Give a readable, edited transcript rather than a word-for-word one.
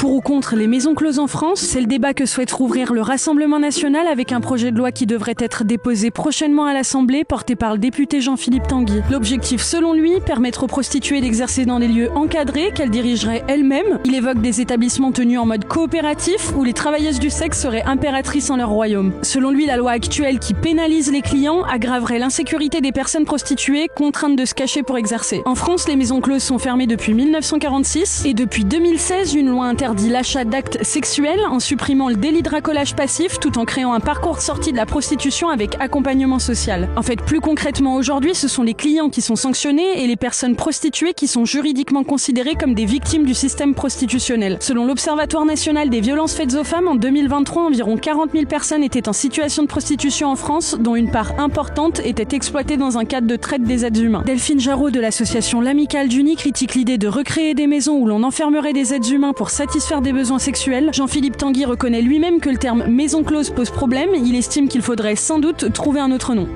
Pour ou contre les maisons closes en France, c'est le débat que souhaite rouvrir le Rassemblement national avec un projet de loi qui devrait être déposé prochainement à l'Assemblée, porté par le député Jean-Philippe Tanguy. L'objectif, selon lui, permettre aux prostituées d'exercer dans des lieux encadrés qu'elles dirigeraient elles-mêmes. Il évoque des établissements tenus en mode coopératif où les travailleuses du sexe seraient impératrices en leur royaume. Selon lui, la loi actuelle qui pénalise les clients aggraverait l'insécurité des personnes prostituées contraintes de se cacher pour exercer. En France, les maisons closes sont fermées depuis 1946 et depuis 2016, une loi interdit l'achat d'actes sexuels en supprimant le délit de racolage passif tout en créant un parcours de sortie de la prostitution avec accompagnement social. En fait, plus concrètement aujourd'hui, ce sont les clients qui sont sanctionnés et les personnes prostituées qui sont juridiquement considérées comme des victimes du système prostitutionnel. Selon l'Observatoire national des violences faites aux femmes, en 2023, environ 40 000 personnes étaient en situation de prostitution en France, dont une part importante était exploitée dans un cadre de traite des êtres humains. Delphine Jarraud de l'association L'Amicale du Nid critique l'idée de recréer des maisons où l'on enfermerait des êtres humains pour satisfaire des besoins sexuels. Jean-Philippe Tanguy reconnaît lui-même que le terme maison close pose problème. Il estime qu'il faudrait sans doute trouver un autre nom.